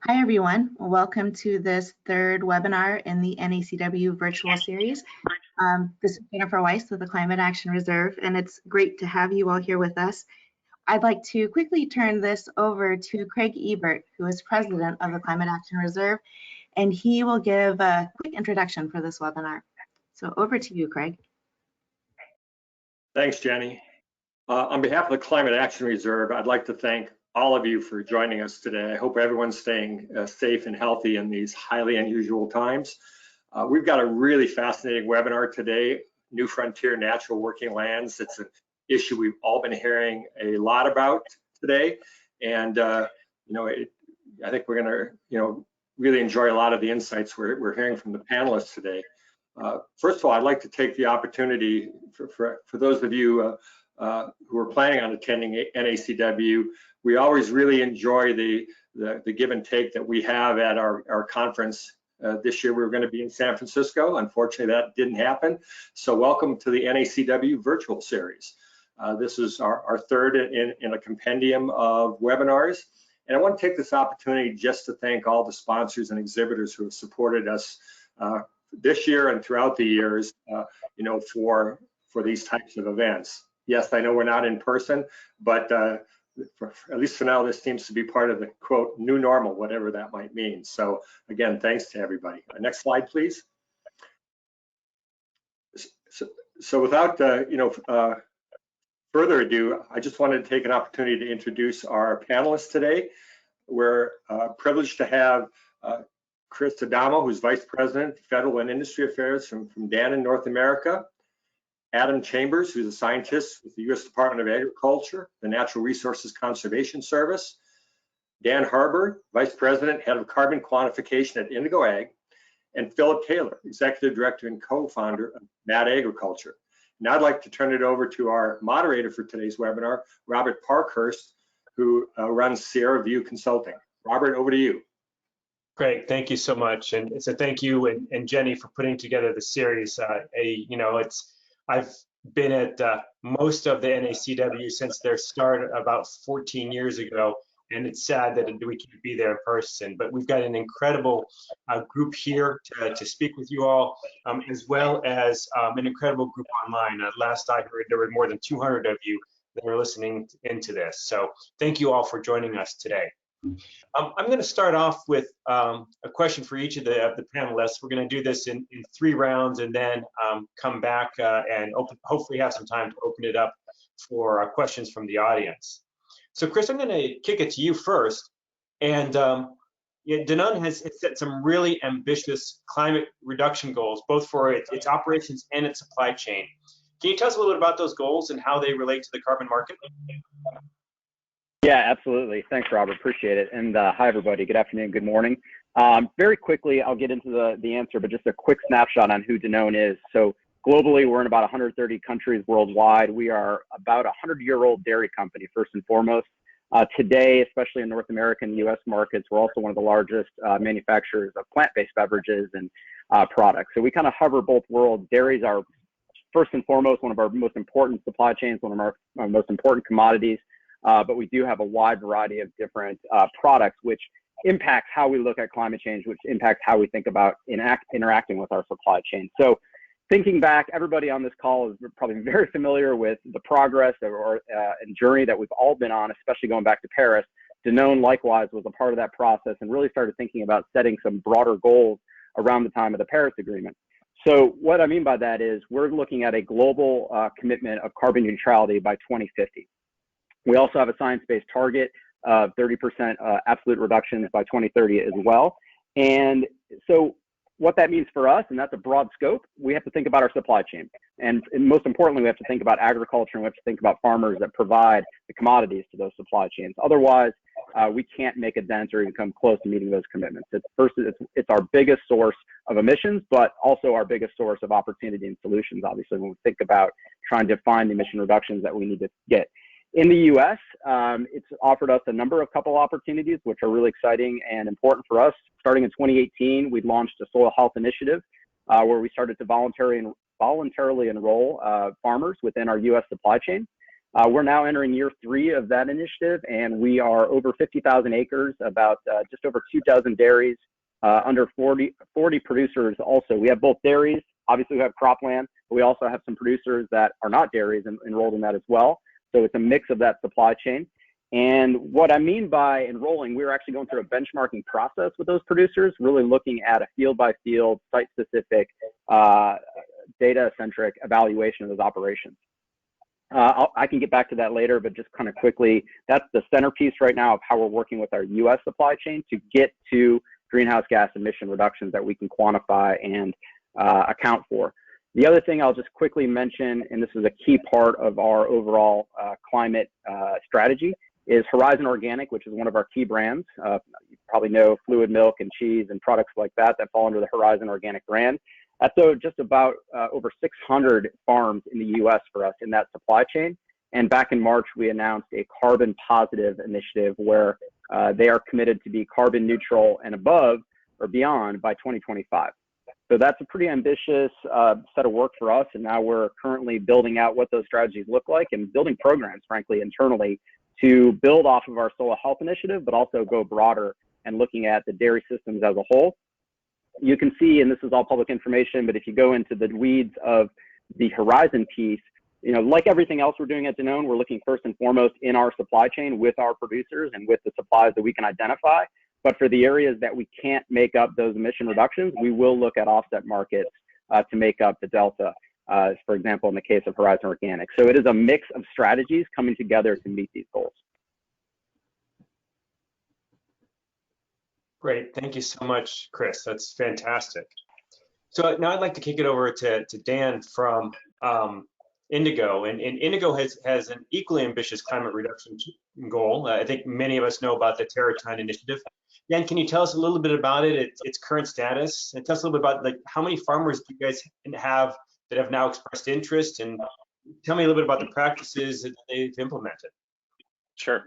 Hi, everyone. Welcome to this third webinar in the NACW Virtual Series. This is Jennifer Weiss with the Climate Action Reserve, and it's great to have you all here with us. I'd like to quickly turn this over to Craig Ebert, who is president of the Climate Action Reserve, and he will give a quick introduction for this webinar. So over to you, Craig. Thanks, Jenny. On behalf of the Climate Action Reserve, I'd like to thank all of you for joining us today. I hope everyone's staying safe and healthy in these highly unusual times. We've got a really fascinating webinar today, New Frontier Natural Working Lands. It's an issue we've all been hearing a lot about today. And, I think we're gonna, really enjoy a lot of the insights we're hearing from the panelists today. First of all, I'd like to take the opportunity for those of you who are planning on attending NACW. We always really enjoy the give and take that we have at our conference. This year we were going to be in San Francisco. Unfortunately, that didn't happen. So welcome to the NACW Virtual Series. This is our third in a compendium of webinars. And I want to take this opportunity just to thank all the sponsors and exhibitors who have supported us this year and throughout the years, for these types of events. Yes, I know we're not in person, but at least for now, this seems to be part of the quote new normal, whatever that might mean. So again, thanks to everybody. Next slide, please. So without further ado, I just wanted to take an opportunity to introduce our panelists today. We're privileged to have Chris Adamo, who's Vice President, Federal and Industry Affairs from Dannon, North America. Adam Chambers, who's a scientist with the U.S. Department of Agriculture, the Natural Resources Conservation Service. Dan Harbour, Vice President, Head of Carbon Quantification at Indigo Ag. And Philip Taylor, Executive Director and Co-founder of Mad Agriculture. Now I'd like to turn it over to our moderator for today's webinar, Robert Parkhurst, who runs Sierra View Consulting. Robert, over to you. Great, thank you so much. And so thank you and Jenny for putting together the series. I've been at most of the NACW since their start about 14 years ago, and it's sad that we can't be there in person. But we've got an incredible group here to speak with you all, as well as an incredible group online. Last I heard, there were more than 200 of you that are listening into this. So thank you all for joining us today. I'm going to start off with a question for each of the panelists. We're going to do this in 3 rounds and then come back and hopefully have some time to open it up for questions from the audience. So Chris, I'm going to kick it to you first. And Danone has set some really ambitious climate reduction goals, both for its operations and its supply chain. Can you tell us a little bit about those goals and how they relate to the carbon market? Yeah, absolutely. Thanks, Robert. Appreciate it. And hi, everybody. Good afternoon. Good morning. Very quickly, I'll get into the answer, but just a quick snapshot on who Danone is. So globally, we're in about 130 countries worldwide. We are about a 100-year-old dairy company, first and foremost. Today, especially in North American and U.S. markets, we're also one of the largest manufacturers of plant-based beverages and products. So we kind of hover both worlds. Dairies are, first and foremost, one of our most important supply chains, one of our most important commodities. But we do have a wide variety of different products, which impacts how we look at climate change, which impacts how we think about interacting with our supply chain. So thinking back, everybody on this call is probably very familiar with the progress and journey that we've all been on, especially going back to Paris. Danone, likewise, was a part of that process and really started thinking about setting some broader goals around the time of the Paris Agreement. So what I mean by that is we're looking at a global commitment of carbon neutrality by 2050. We also have a science-based target of 30% absolute reductions by 2030 as well. And so what that means for us, and that's a broad scope, we have to think about our supply chain. And most importantly, we have to think about agriculture, and we have to think about farmers that provide the commodities to those supply chains. Otherwise, we can't make a dent or even come close to meeting those commitments. It's our biggest source of emissions, but also our biggest source of opportunity and solutions, obviously, when we think about trying to find the emission reductions that we need to get. In the U.S., it's offered us a number of couple opportunities, which are really exciting and important for us. Starting in 2018, we launched a soil health initiative where we started to voluntarily enroll farmers within our U.S. supply chain. We're now entering year 3 of that initiative, and we are over 50,000 acres, about just over 2 dozen dairies, under 40 producers also. We have both dairies, obviously we have cropland, but we also have some producers that are not dairies enrolled in that as well. So it's a mix of that supply chain. And what I mean by enrolling, we're actually going through a benchmarking process with those producers, really looking at a field-by-field, site-specific, data-centric evaluation of those operations. I can get back to that later, but just kind of quickly, that's the centerpiece right now of how we're working with our U.S. supply chain to get to greenhouse gas emission reductions that we can quantify and account for. The other thing I'll just quickly mention, and this is a key part of our overall climate strategy, is Horizon Organic, which is one of our key brands. You probably know fluid milk and cheese and products like that that fall under the Horizon Organic brand. That's just about over 600 farms in the U.S. for us in that supply chain. And back in March, we announced a carbon positive initiative where they are committed to be carbon neutral and above or beyond by 2025. So that's a pretty ambitious set of work for us. And now we're currently building out what those strategies look like and building programs, frankly, internally to build off of our soil health initiative, but also go broader and looking at the dairy systems as a whole. You can see, and this is all public information, but if you go into the weeds of the Horizon piece, like everything else we're doing at Danone, we're looking first and foremost in our supply chain with our producers and with the supplies that we can identify. But for the areas that we can't make up those emission reductions, we will look at offset markets to make up the delta, for example, in the case of Horizon Organic. So it is a mix of strategies coming together to meet these goals. Great, thank you so much, Chris. That's fantastic. So now I'd like to kick it over to Dan from Indigo, and Indigo has an equally ambitious climate reduction goal. I think many of us know about the Terratine Initiative. Dan, can you tell us a little bit about it, its current status, and tell us a little bit about how many farmers do you guys have that have now expressed interest, and tell me a little bit about the practices that they've implemented. Sure.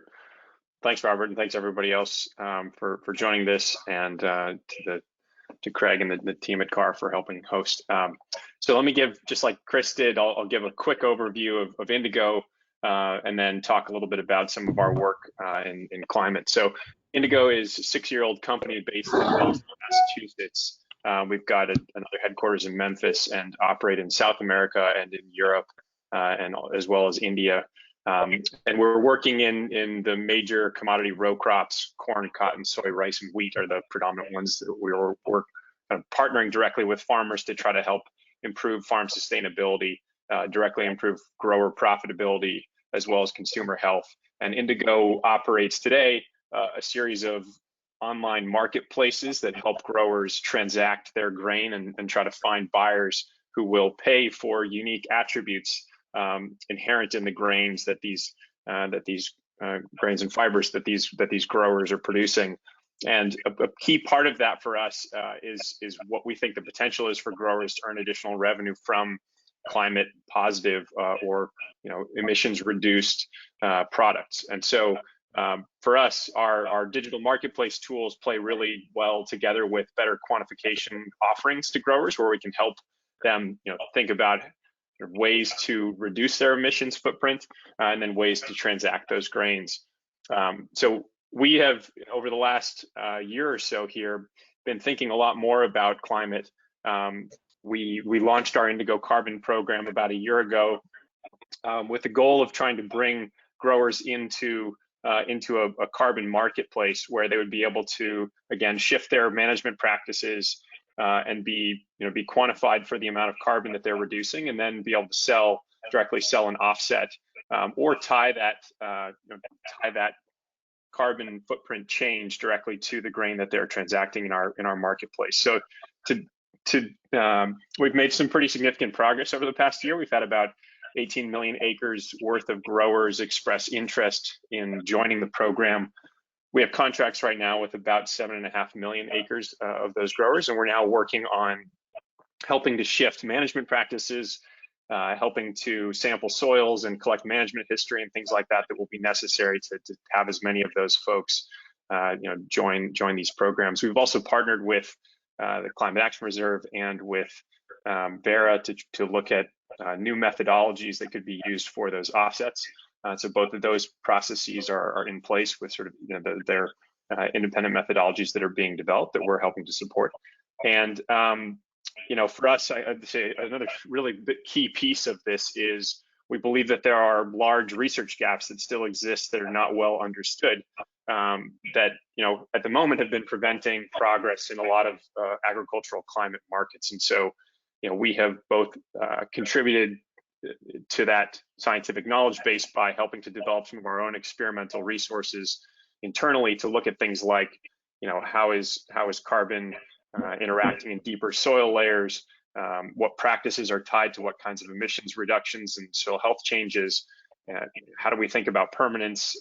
Thanks, Robert, and thanks everybody else for joining this, and to Craig and the team at CAR for helping host. So let me give, just like Chris did, I'll give a quick overview of Indigo, and then talk a little bit about some of our work in climate. So Indigo is a 6-year-old company based in Boston, Massachusetts. We've got another headquarters in Memphis and operate in South America and in Europe, and as well as India. And we're working in the major commodity row crops: corn, cotton, soy, rice, and wheat are the predominant ones that we're partnering directly with farmers to try to help improve farm sustainability, directly improve grower profitability, as well as consumer health. And Indigo operates today a series of online marketplaces that help growers transact their grain and try to find buyers who will pay for unique attributes inherent in the grains that these grains and fibers that these growers are producing. And a key part of that for us is what we think the potential is for growers to earn additional revenue from climate positive or emissions reduced products. And so for us, our digital marketplace tools play really well together with better quantification offerings to growers, where we can help them think about ways to reduce their emissions footprint, and then ways to transact those grains. So we have, over the last year or so here, been thinking a lot more about climate. We launched our Indigo Carbon program about a year ago with the goal of trying to bring growers into a carbon marketplace where they would be able to, again, shift their management practices and be quantified for the amount of carbon that they're reducing, and then be able to directly sell an offset, or tie that carbon footprint change directly to the grain that they're transacting in our marketplace. So we've made some pretty significant progress over the past year. We've had about 18 million acres worth of growers express interest in joining the program. We have contracts right now with about 7.5 million acres of those growers, and we're now working on helping to shift management practices, helping to sample soils and collect management history and things like that will be necessary to have as many of those folks join these programs. We've also partnered with the Climate Action Reserve and with Vera to look at new methodologies that could be used for those offsets. So both of those processes are in place with sort of their independent methodologies that are being developed that we're helping to support. And for us, I'd say another really key piece of this is we believe that there are large research gaps that still exist that are not well understood, that at the moment have been preventing progress in a lot of agricultural climate markets. And so we have both contributed to that scientific knowledge base by helping to develop some of our own experimental resources internally to look at things like how is carbon interacting in deeper soil layers, what practices are tied to what kinds of emissions reductions and soil health changes, how do we think about permanence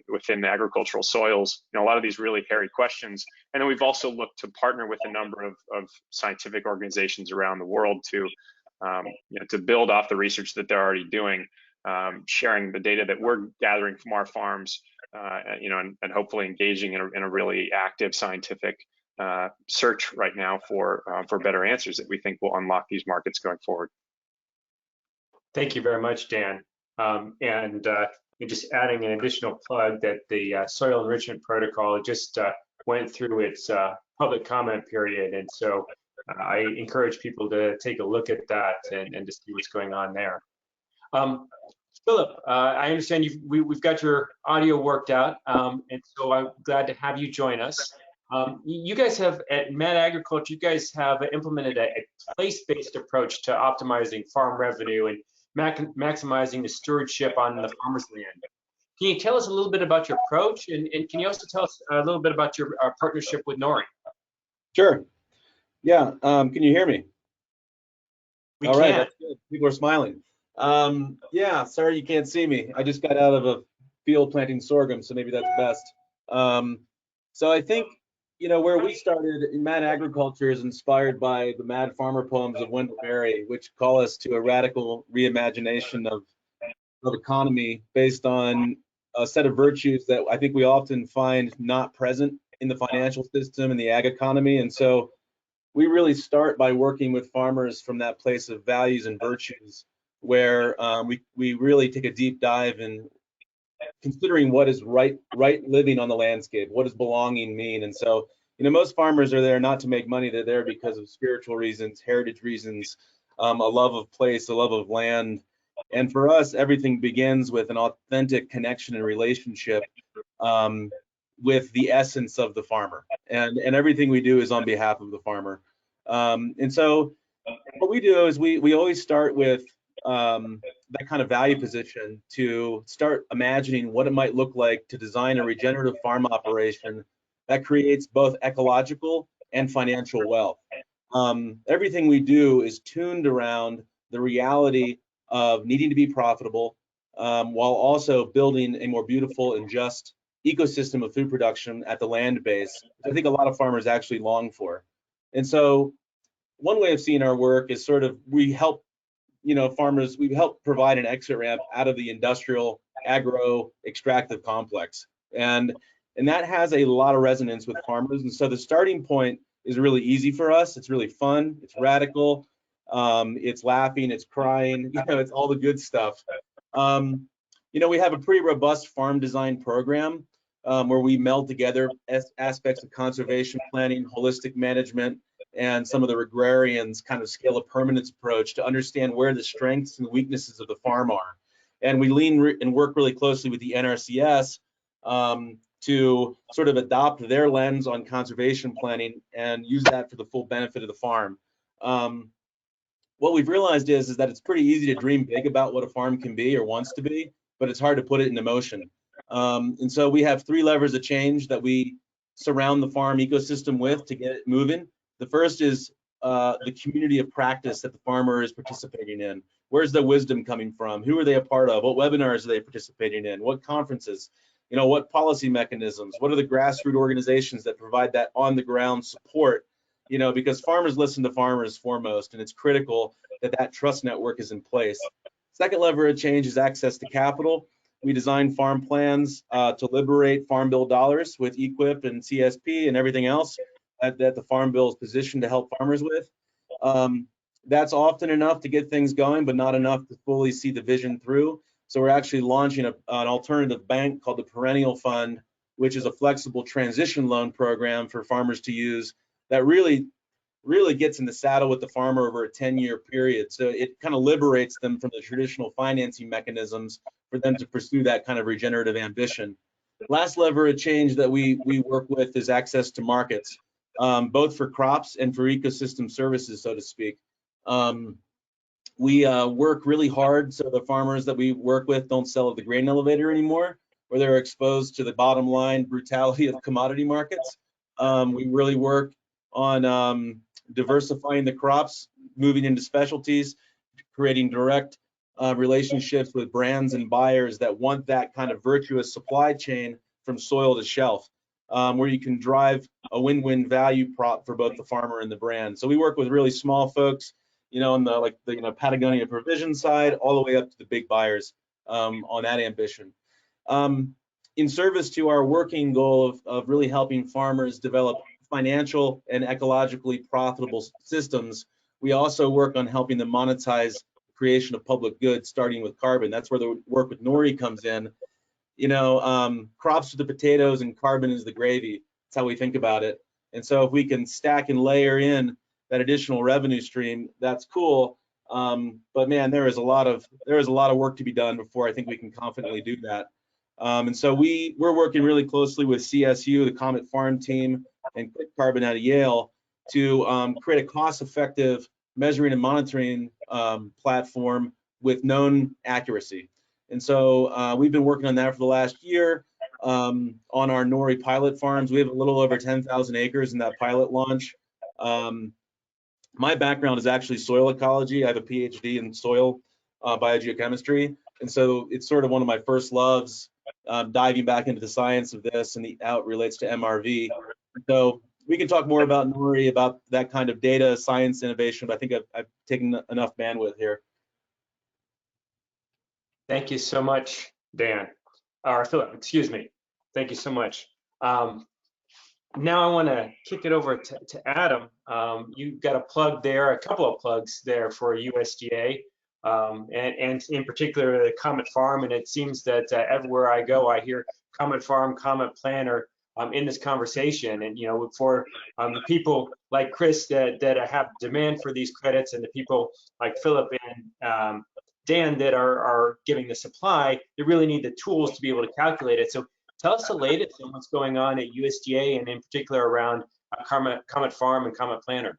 within agricultural soils, a lot of these really hairy questions. And then we've also looked to partner with a number of scientific organizations around the world to build off the research that they're already doing, sharing the data that we're gathering from our farms, and hopefully engaging in a really active scientific search right now for better answers that we think will unlock these markets going forward. Thank you very much, Dan. And just adding an additional plug that the soil enrichment protocol just went through its public comment period, and so I encourage people to take a look at that and to see what's going on there. Philip, I understand we've got your audio worked out, and so I'm glad to have you join us. You guys have, at Mad Agriculture, you guys have implemented a place-based approach to optimizing farm revenue and maximizing the stewardship on the farmer's land. Can you tell us a little bit about your approach, and can you also tell us a little bit about your partnership with NORI? Sure. Yeah. Can you hear me? We All can. right. That's good. People are smiling. Yeah. Sorry you can't see me. I just got out of a field planting sorghum, so maybe that's best. So I think where we started in Mad Agriculture is inspired by the Mad Farmer poems of Wendell Berry, which call us to a radical reimagination of economy based on a set of virtues that I think we often find not present in the financial system and the ag economy. And so we really start by working with farmers from that place of values and virtues, where we really take a deep dive in considering what is right living on the landscape. What does belonging mean? And so, most farmers are there not to make money. They're there because of spiritual reasons, heritage reasons, a love of place, a love of land. And for us, everything begins with an authentic connection and relationship with the essence of the farmer. And everything we do is on behalf of the farmer. And so what we do is we always start with that kind of value position to start imagining what it might look like to design a regenerative farm operation that creates both ecological and financial wealth. Everything we do is tuned around the reality of needing to be profitable, while also building a more beautiful and just ecosystem of food production at the land base, which I think a lot of farmers actually long for. And so one way of seeing our work is sort of we help farmers, we help provide an exit ramp out of the industrial agro extractive complex. And that has a lot of resonance with farmers. And so the starting point is really easy for us. It's really fun. It's radical. It's laughing. It's crying. It's all the good stuff. We have a pretty robust farm design program where we meld together aspects of conservation planning, holistic management, and some of the agrarians' kind of scale of permanence approach to understand where the strengths and weaknesses of the farm are. And we lean and work really closely with the NRCS to sort of adopt their lens on conservation planning and use that for the full benefit of the farm. What we've realized is that it's pretty easy to dream big about what a farm can be or wants to be, but it's hard to put it into motion. And so we have 3 levers of change that we surround the farm ecosystem with to get it moving. The first is the community of practice that the farmer is participating in. Where's the wisdom coming from? Who are they a part of? What webinars are they participating in? What conferences? What policy mechanisms? What are the grassroots organizations that provide that on the ground support? Because farmers listen to farmers foremost, and it's critical that that trust network is in place. Second lever of change is access to capital. We design farm plans to liberate Farm Bill dollars with EQIP and CSP and everything else that the Farm Bill is positioned to help farmers with. That's often enough to get things going, but not enough to fully see the vision through. So we're actually launching an alternative bank called the Perennial Fund, which is a flexible transition loan program for farmers to use that really gets in the saddle with the farmer over a 10-year period. So it kind of liberates them from the traditional financing mechanisms for them to pursue that kind of regenerative ambition. Last lever of change that we work with is access to markets, both for crops and for ecosystem services, so to speak. We work really hard so the farmers that we work with don't sell at the grain elevator anymore, where they're exposed to the bottom line brutality of commodity markets. We really work on diversifying the crops, moving into specialties, creating direct relationships with brands and buyers that want that kind of virtuous supply chain from soil to shelf, where you can drive a win-win value prop for both the farmer and the brand. So we work with really small folks, on the Patagonia provision side, all the way up to the big buyers on that ambition. In service to our working goal of really helping farmers develop financial and ecologically profitable systems, we also work on helping them monetize the creation of public goods, starting with carbon. That's where the work with NORI comes in. Crops are the potatoes and carbon is the gravy. That's how we think about it. And so if we can stack and layer in that additional revenue stream, that's cool. But man, there is a lot of work to be done before I think we can confidently do that. And so we're working really closely with CSU, the Comet Farm team, and Quick Carbon out of Yale to create a cost-effective measuring and monitoring platform with known accuracy. And so we've been working on that for the last year on our NORI pilot farms. We have a little over 10,000 acres in that pilot launch. My background is actually soil ecology. I have a PhD in soil biogeochemistry. And so it's sort of one of my first loves, diving back into the science of this and how it relates to MRV. So we can talk more about NORI, about that kind of data science innovation, but I think I've taken enough bandwidth here. Thank you so much, Dan. Or Philip, excuse me. Thank you so much. Now I want to kick it over to Adam. You've got a plug there, a couple of plugs there for USDA, and in particular the Comet Farm. And it seems that everywhere I go, I hear Comet Farm, Comet Planner in this conversation. And for the people like Chris that have demand for these credits, and the people like Philip and Dan that are giving the supply, they really need the tools to be able to calculate it. So tell us the latest on what's going on at USDA, and in particular around Comet Farm and Comet Planner.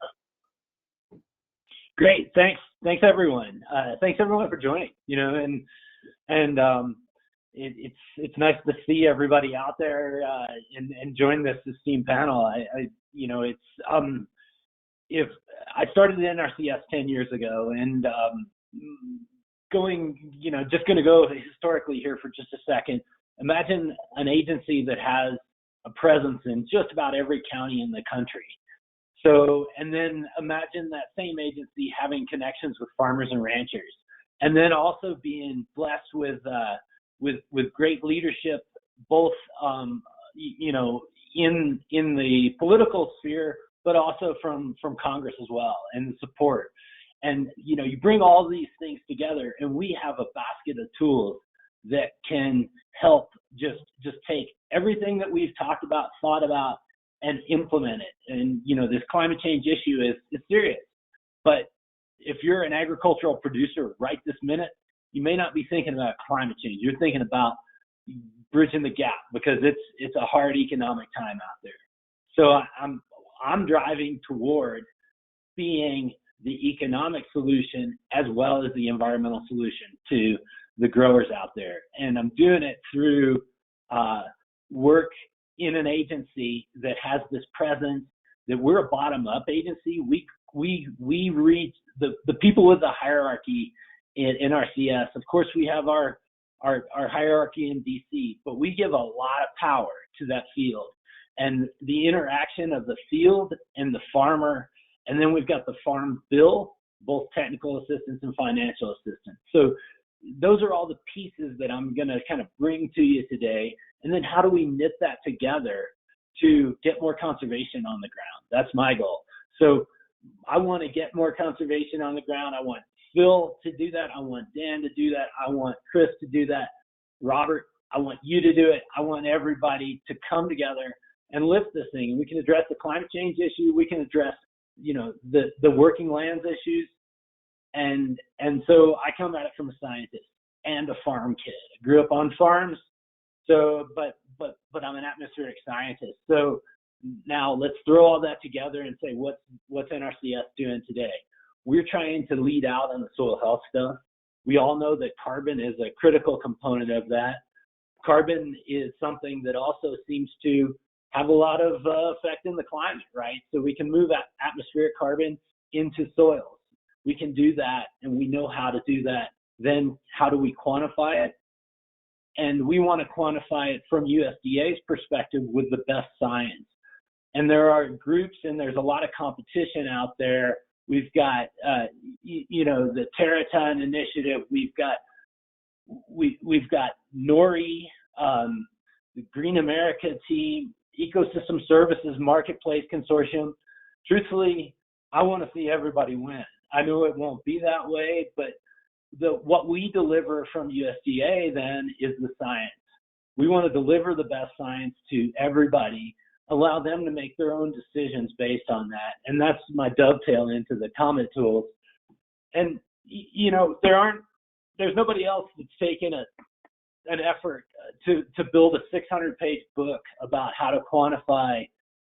Great, thanks everyone. Thanks everyone for joining. It's nice to see everybody out there and join this esteemed panel. If I started in NRCS 10 years ago, and just going to go historically here for just a second. Imagine an agency that has a presence in just about every county in the country. So, and then imagine that same agency having connections with farmers and ranchers, and then also being blessed with great leadership, both in the political sphere, but also from Congress as well, and the support. And you bring all these things together, and we have a basket of tools that can help just take everything that we've talked about, thought about, and implement it. And this climate change issue is serious. But if you're an agricultural producer right this minute, you may not be thinking about climate change. You're thinking about bridging the gap, because it's a hard economic time out there. So I'm driving toward being the economic solution as well as the environmental solution to the growers out there. And I'm doing it through work in an agency that has this presence, that we're a bottom-up agency. We reach the people with the hierarchy in NRCS. Of course, we have our hierarchy in DC, but we give a lot of power to that field. And the interaction of the field and the farmer, and then we've got the farm bill, both technical assistance and financial assistance. So those are all the pieces that I'm going to kind of bring to you today. And then how do we knit that together to get more conservation on the ground? That's my goal. So I want to get more conservation on the ground. I want Phil to do that. I want Dan to do that. I want Chris to do that. Robert, I want you to do it. I want everybody to come together and lift this thing. And we can address the climate change issue. We can address, you know, the working lands issues. And so I come at it from a scientist and a farm kid. I grew up on farms. So, but I'm an atmospheric scientist. So now let's throw all that together and say, what's NRCS doing today? We're trying to lead out on the soil health stuff. We all know that carbon is a critical component of that. Carbon is something that also seems to have a lot of effect in the climate, right? So we can move atmospheric carbon into soils. We can do that, and we know how to do that. Then how do we quantify it? And we want to quantify it from USDA's perspective with the best science. And there are groups, and there's a lot of competition out there. We've got, you know, the Terraton Initiative. We've got NORI, the Green America team, Ecosystem Services Marketplace Consortium. Truthfully, I want to see everybody win. I know it won't be that way, but what we deliver from USDA then is the science. We want to deliver the best science to everybody, allow them to make their own decisions based on that. And that's my dovetail into the comment tools. And, you know, there's nobody else that's taken an effort to build a 600-page book about how to quantify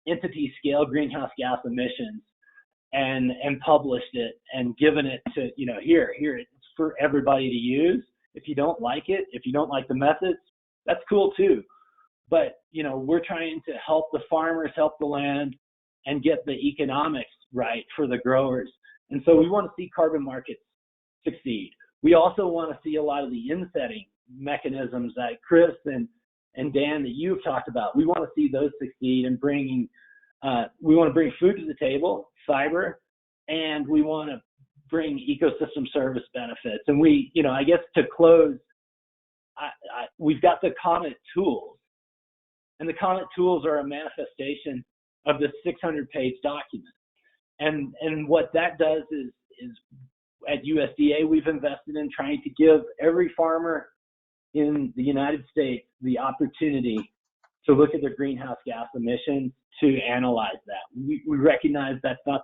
entity scale greenhouse gas emissions and published it and given it to, you know, here, it's for everybody to use. If you don't like it, if you don't like the methods, that's cool too. But, you know, we're trying to help the farmers, help the land, and get the economics right for the growers. And so we want to see carbon markets succeed. We also want to see a lot of the insetting mechanisms that Chris and Dan that you've talked about. We want to see those succeed in bringing, we want to bring food to the table, fiber, and we want to bring ecosystem service benefits. And we, you know, I guess to close, we've got the comment tools. And the comment tools are a manifestation of this 600-page document. And what that does is at USDA, we've invested in trying to give every farmer in the United States the opportunity to look at their greenhouse gas emissions, to analyze that. We recognize that's not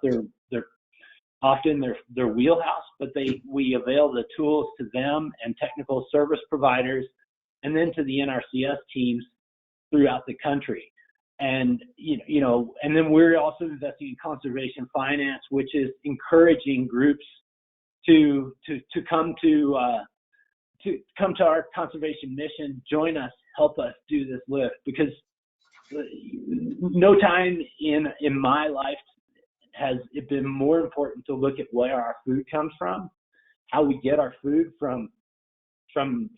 often their wheelhouse, but we avail the tools to them and technical service providers, and then to the NRCS teams throughout the country. And you know, and then we're also investing in conservation finance, which is encouraging groups to come to our conservation mission, join us, help us do this lift, because no time in my life has it been more important to look at where our food comes from, how we get our food from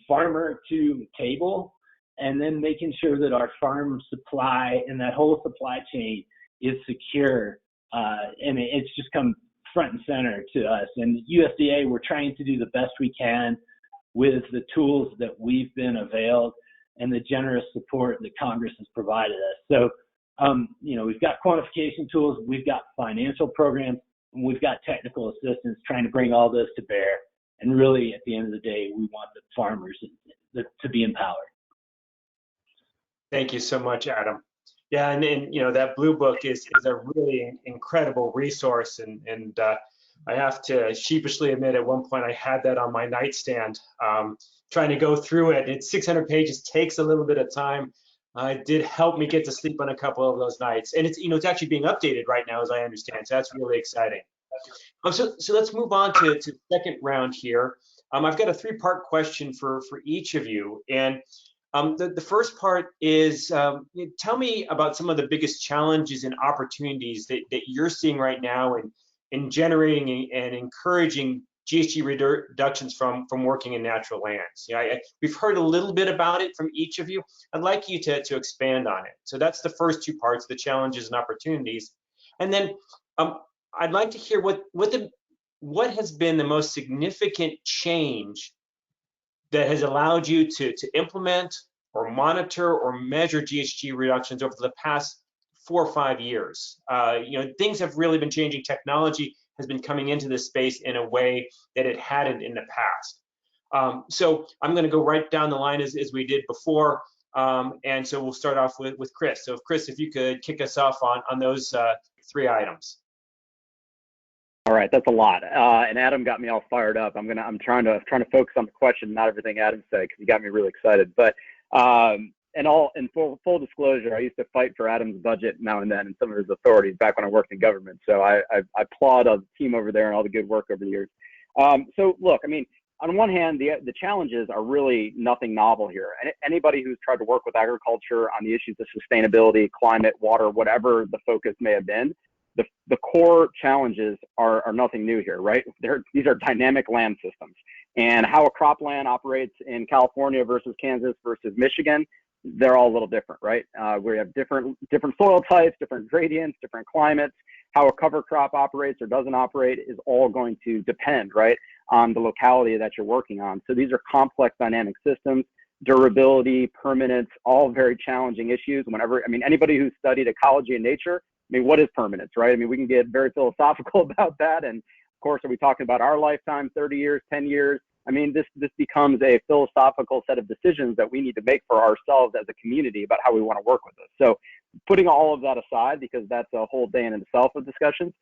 farmer to table, and then making sure that our farm supply and that whole supply chain is secure. And it's just come front and center to us. And USDA, we're trying to do the best we can with the tools that we've been availed and the generous support that Congress has provided us. So, you know, we've got quantification tools, we've got financial programs, and we've got technical assistance trying to bring all this to bear. And really, at the end of the day, we want the farmers to be empowered. Thank you so much, Adam. Yeah, and you know, that blue book is a really incredible resource, and I have to sheepishly admit, at one point I had that on my nightstand, trying to go through it. It's 600 pages, takes a little bit of time. It did help me get to sleep on a couple of those nights, and it's, you know, it's actually being updated right now, as I understand. So that's really exciting. So let's move on to second round here. I've got a three-part question for each of you, and the first part is, tell me about some of the biggest challenges and opportunities that you're seeing right now in generating and encouraging GHG reductions from working in natural lands. You know, we've heard a little bit about it from each of you. I'd like you to expand on it. So that's the first two parts, the challenges and opportunities. And then I'd like to hear what has been the most significant change that has allowed you to implement or monitor or measure GHG reductions over the past 4 or 5 years. You know, things have really been changing. Technology has been coming into this space in a way that it hadn't in the past. So I'm going to go right down the line as we did before. And so we'll start off with Chris. So Chris, if you could kick us off on those 3 items. All right, that's a lot. And Adam got me all fired up. I'm trying to focus on the question, not everything Adam said, because he got me really excited. But in full disclosure, I used to fight for Adam's budget now and then and some of his authorities back when I worked in government. So I applaud the team over there and all the good work over the years. So look, I mean, on one hand, the challenges are really nothing novel here. And anybody who's tried to work with agriculture on the issues of sustainability, climate, water, whatever the focus may have been, the core challenges are nothing new here, right? These are dynamic land systems. And how a cropland operates in California versus Kansas versus Michigan, they're all a little different, right? We have different soil types, different gradients, different climates. How a cover crop operates or doesn't operate is all going to depend, right, on the locality that you're working on. So these are complex dynamic systems, durability, permanence, all very challenging issues. Anybody who's studied ecology and nature, I mean, what is permanence, right? I mean, we can get very philosophical about that. And of course, are we talking about our lifetime, 30 years, 10 years? I mean, this becomes a philosophical set of decisions that we need to make for ourselves as a community about how we want to work with this. So putting all of that aside, because that's a whole day in itself of discussions,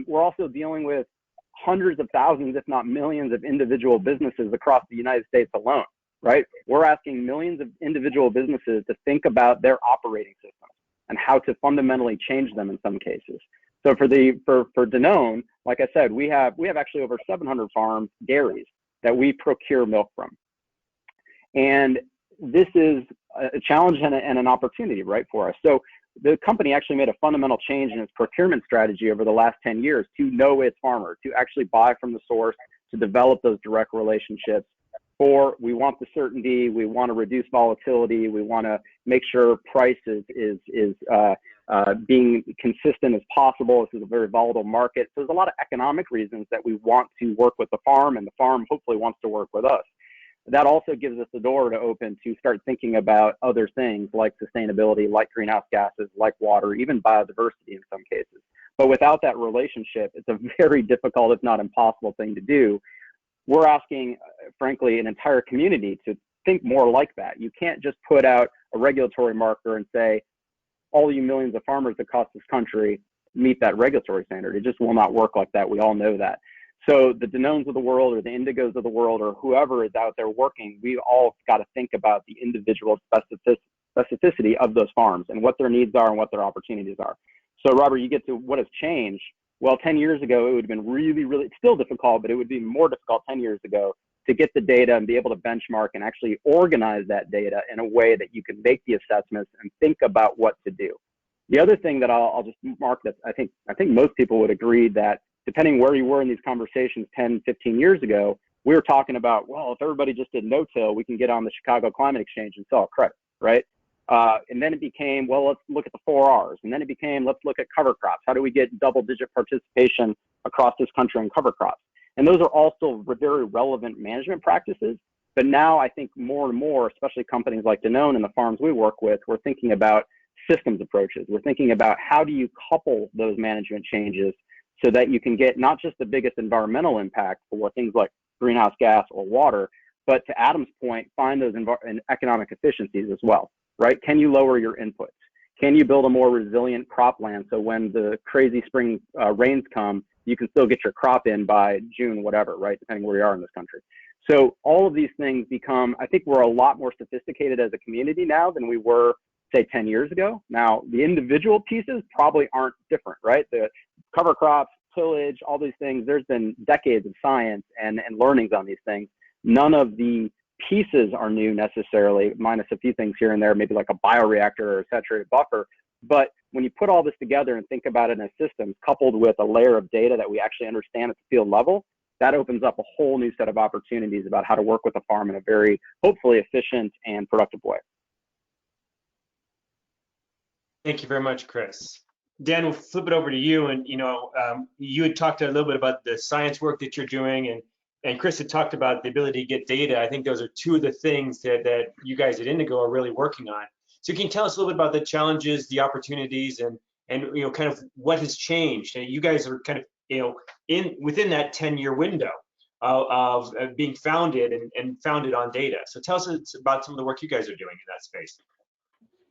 we're also dealing with hundreds of thousands, if not millions, of individual businesses across the United States alone, right? We're asking millions of individual businesses to think about their operating systems and how to fundamentally change them in some cases. So for Danone, like I said, we have actually over 700 farms, dairies, that we procure milk from. And this is a challenge and an opportunity, right, for us. So the company actually made a fundamental change in its procurement strategy over the last 10 years to know its farmer, to actually buy from the source, to develop those direct relationships. We want the certainty, we want to reduce volatility, we want to make sure price is being consistent as possible. This is a very volatile market. So there's a lot of economic reasons that we want to work with the farm, and the farm hopefully wants to work with us. That also gives us the door to open to start thinking about other things like sustainability, like greenhouse gases, like water, even biodiversity in some cases. But without that relationship, it's a very difficult, if not impossible thing to do. We're asking, frankly, an entire community to think more like that. You can't just put out a regulatory marker and say, all you millions of farmers across this country meet that regulatory standard. It just will not work like that. We all know that. So the Danones of the world or the Indigos of the world or whoever is out there working, we all got to think about the individual specificity of those farms and what their needs are and what their opportunities are. So Robert, you get to what has changed. Well, 10 years ago, it would have been really, it's still difficult, but it would be more difficult 10 years ago to get the data and be able to benchmark and actually organize that data in a way that you can make the assessments and think about what to do. The other thing that I'll just mark that I think most people would agree that depending where you were in these conversations 10, 15 years ago, we were talking about, well, if everybody just did no-till, we can get on the Chicago Climate Exchange and sell a credit, right? And then it became, well, let's look at the 4 Rs. And then it became, let's look at cover crops. How do we get double-digit participation across this country on cover crops? And those are also very relevant management practices. But now I think more and more, especially companies like Danone and the farms we work with, we're thinking about systems approaches. We're thinking about how do you couple those management changes so that you can get not just the biggest environmental impact for things like greenhouse gas or water, but to Adam's point, find those economic efficiencies as well, right? Can you lower your inputs? Can you build a more resilient cropland so when the crazy spring rains come, you can still get your crop in by June, whatever, right? Depending where you are in this country. So all of these things become, I think we're a lot more sophisticated as a community now than we were, say, 10 years ago. Now, the individual pieces probably aren't different, right? The cover crops, tillage, all these things, there's been decades of science and learnings on these things. None of the pieces are new necessarily, minus a few things here and there, maybe like a bioreactor or a saturated buffer. But when you put all this together and think about it in a system, coupled with a layer of data that we actually understand at the field level, that opens up a whole new set of opportunities about how to work with a farm in a very, hopefully, efficient and productive way. Thank you very much, Chris. Dan, we'll flip it over to you. And you had talked a little bit about the science work that you're doing, and Chris had talked about the ability to get data. I think those are two of the things that you guys at Indigo are really working on. So can you tell us a little bit about the challenges, the opportunities, and kind of what has changed? You guys are kind of within that 10-year window of being founded and founded on data. So tell us about some of the work you guys are doing in that space.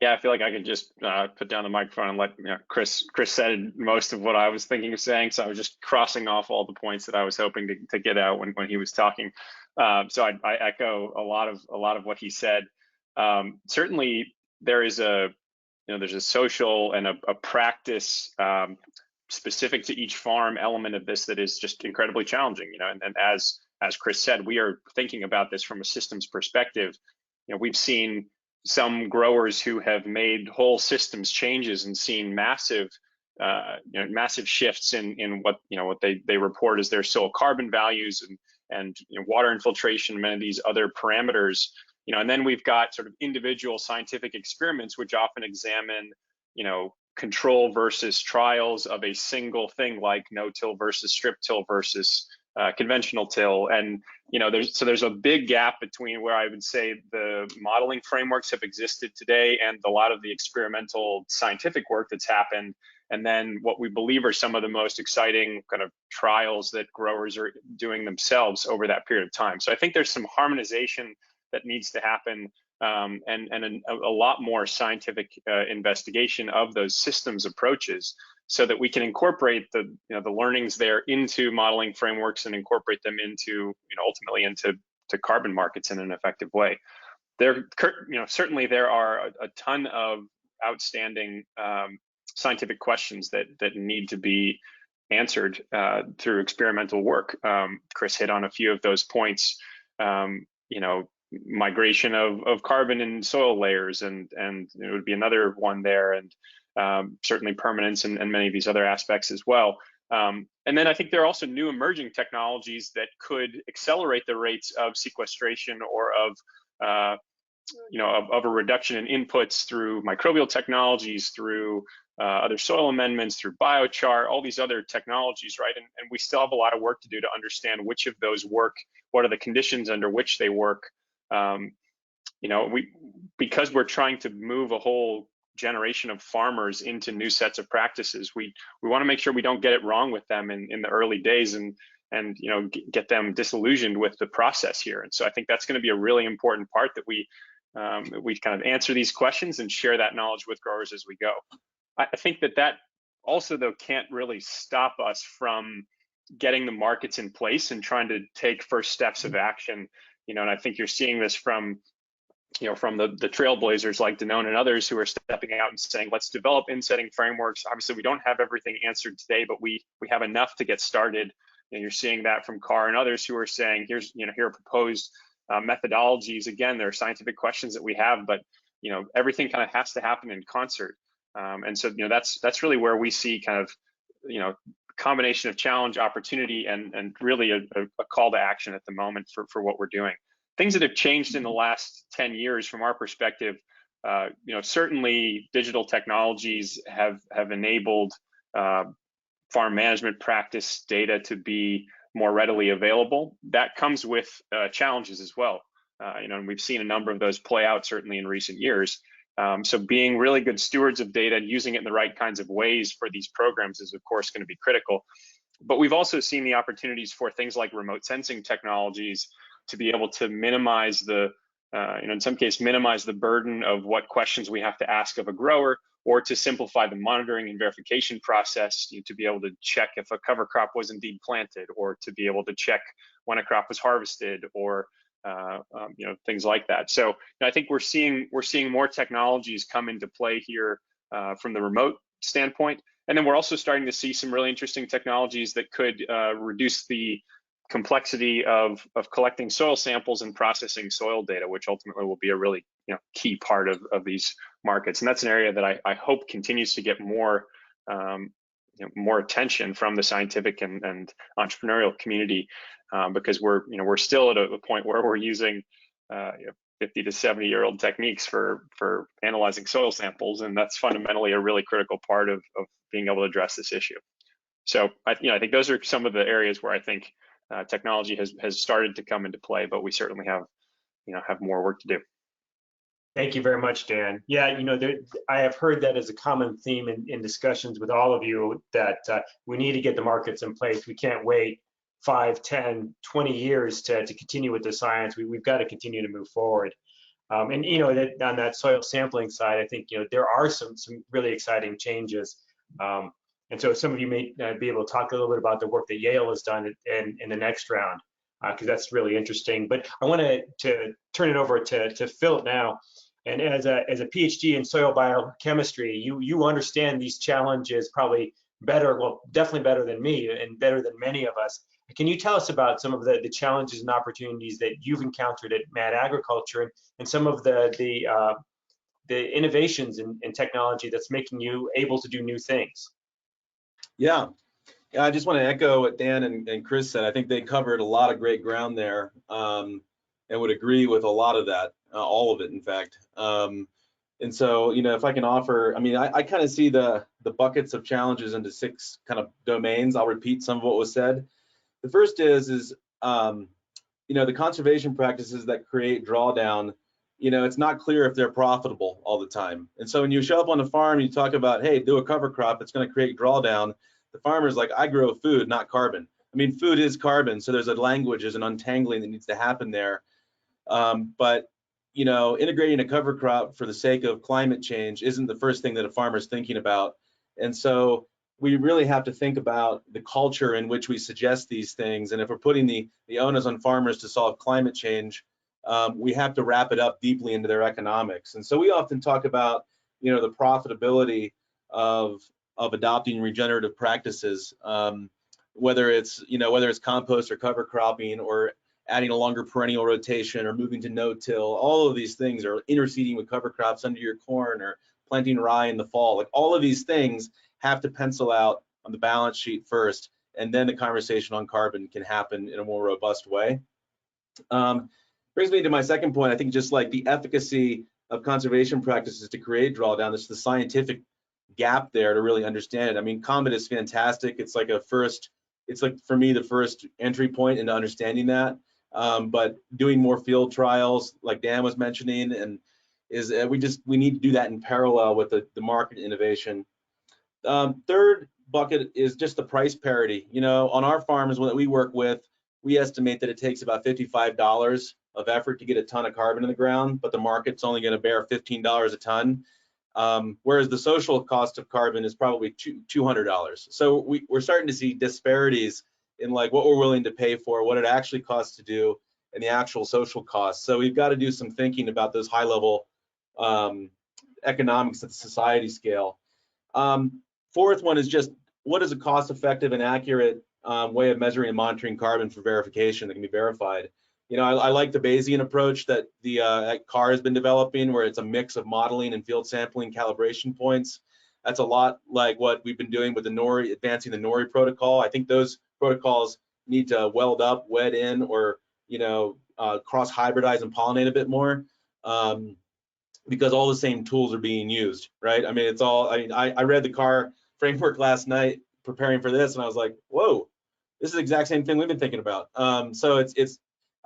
Yeah, I feel like I could just put down the microphone and let Chris said most of what I was thinking of saying. So I was just crossing off all the points that I was hoping to get out when he was talking. So I echo a lot of what he said. Certainly, there's a social and a practice specific to each farm element of this that is just incredibly challenging. And as Chris said, we are thinking about this from a systems perspective. We've seen some growers who have made whole systems changes and seen massive shifts in what they report as their soil carbon values and water infiltration and many of these other parameters. And then we've got sort of individual scientific experiments which often examine control versus trials of a single thing, like no-till versus strip-till versus conventional till. And there's a big gap between where I would say the modeling frameworks have existed today and a lot of the experimental scientific work that's happened, and then what we believe are some of the most exciting kind of trials that growers are doing themselves over that period of time. So I think there's some harmonization that needs to happen, and a lot more scientific investigation of those systems approaches, so that we can incorporate the learnings there into modeling frameworks and incorporate them into ultimately into carbon markets in an effective way. Certainly there are a ton of outstanding scientific questions that need to be answered through experimental work. Chris hit on a few of those points. Migration of carbon in soil layers, and it would be another one there, and certainly permanence and many of these other aspects as well. And then I think there are also new emerging technologies that could accelerate the rates of sequestration or of a reduction in inputs through microbial technologies, through other soil amendments, through biochar, all these other technologies, right? And we still have a lot of work to do to understand which of those work, what are the conditions under which they work. Because we're trying to move a whole generation of farmers into new sets of practices, we want to make sure we don't get it wrong with them in the early days and get them disillusioned with the process here. And so I think that's going to be a really important part, that we kind of answer these questions and share that knowledge with growers as we go. I think that also, though, can't really stop us from getting the markets in place and trying to take first steps of action. And I think you're seeing this from the trailblazers like Danone and others who are stepping out and saying, let's develop insetting frameworks. Obviously, we don't have everything answered today, but we have enough to get started. And you're seeing that from CAR and others who are saying, here are proposed methodologies. Again, there are scientific questions that we have, but everything kind of has to happen in concert. And so that's really where we see kind of combination of challenge, opportunity, and really a call to action at the moment for what we're doing. Things that have changed in the last 10 years from our perspective, certainly digital technologies have enabled farm management practice data to be more readily available. That comes with challenges as well. And we've seen a number of those play out certainly in recent years. So being really good stewards of data and using it in the right kinds of ways for these programs is, of course, going to be critical. But we've also seen the opportunities for things like remote sensing technologies to be able to minimize in some case, minimize the burden of what questions we have to ask of a grower, or to simplify the monitoring and verification process, to be able to check if a cover crop was indeed planted, or to be able to check when a crop was harvested, or things like that. So I think we're seeing more technologies come into play here from the remote standpoint, and then we're also starting to see some really interesting technologies that could reduce the complexity of collecting soil samples and processing soil data, which ultimately will be a really key part of these markets. And that's an area that I hope continues to get more more attention from the scientific and entrepreneurial community, because we're still at a point where we're using 50 to 70-year-old techniques for analyzing soil samples, and that's fundamentally a really critical part of being able to address this issue. So I think those are some of the areas where I think technology has started to come into play, but we certainly have more work to do. Thank you very much, Dan. Yeah, I have heard that as a common theme in discussions with all of you, that we need to get the markets in place. We can't wait 5, 10, 20 years to continue with the science. We've got to continue to move forward. And on that soil sampling side, I think there are some really exciting changes. And so some of you may be able to talk a little bit about the work that Yale has done in the next round, because that's really interesting. But I want to turn it over to Philip now. And as a PhD in soil biochemistry, you understand these challenges probably better, well, definitely better than me and better than many of us. Can you tell us about some of the challenges and opportunities that you've encountered at Mad Agriculture, and some of the innovations in technology that's making you able to do new things? Yeah, I just want to echo what Dan and Chris said. I think they covered a lot of great ground there, and would agree with a lot of that, all of it, in fact. And so, if I can offer, I kind of see the buckets of challenges into 6 kind of domains. I'll repeat some of what was said. The first is the conservation practices that create drawdown. It's not clear if they're profitable all the time. And so when you show up on a farm, you talk about, hey, do a cover crop, it's going to create drawdown. The farmer's like, I grow food, not carbon. Food is carbon, so there's a language, there's an untangling that needs to happen there. But integrating a cover crop for the sake of climate change isn't the first thing that a farmer's thinking about. And so we really have to think about the culture in which we suggest these things. And if we're putting the onus on farmers to solve climate change, we have to wrap it up deeply into their economics. And so we often talk about, the profitability of adopting regenerative practices, whether it's compost or cover cropping, or adding a longer perennial rotation, or moving to no-till. All of these things, or interseeding with cover crops under your corn, or planting rye in the fall. Like, all of these things have to pencil out on the balance sheet first, and then the conversation on carbon can happen in a more robust way. Brings me to my second point. I think just like the efficacy of conservation practices to create drawdown, it's the scientific gap there to really understand it. COMET is fantastic. It's like for me, the first entry point into understanding that. But doing more field trials, like Dan was mentioning, and we need to do that in parallel with the market innovation. Third bucket is just the price parity. On our farms that we work with, we estimate that it takes about $55 of effort to get a ton of carbon in the ground, but the market's only going to bear $15 a ton. Whereas the social cost of carbon is probably $200. So we're starting to see disparities in like what we're willing to pay for, what it actually costs to do, and the actual social costs. So we've got to do some thinking about those high-level economics at the society scale. Fourth one is just, what is a cost-effective and accurate way of measuring and monitoring carbon for verification that can be verified? I like the Bayesian approach that the CAR has been developing, where it's a mix of modeling and field sampling calibration points. That's a lot like what we've been doing with the NORI, advancing the NORI protocol. I think those protocols need to weld up, wed in, or cross hybridize and pollinate a bit more, because all the same tools are being used, right? I read the CAR framework last night preparing for this, and I was like, whoa, this is the exact same thing we've been thinking about. So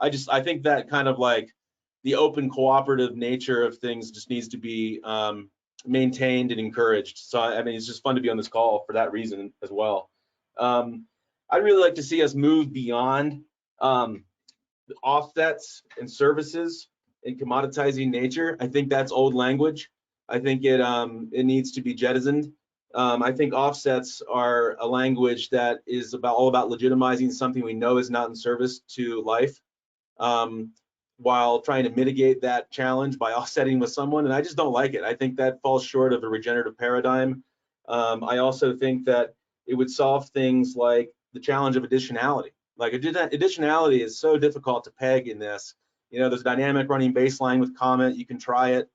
I think that kind of like the open cooperative nature of things just needs to be maintained and encouraged. So it's just fun to be on this call for that reason as well. I'd really like to see us move beyond offsets and services and commoditizing nature. I think that's old language. I think it needs to be jettisoned. I think offsets are a language that is all about legitimizing something we know is not in service to life, while trying to mitigate that challenge by offsetting with someone, and I just don't like it. I think that falls short of a regenerative paradigm. I also think that it would solve things like the challenge of additionality. Like, additionality is so difficult to peg in this. There's a dynamic running baseline with COMET. You can try it.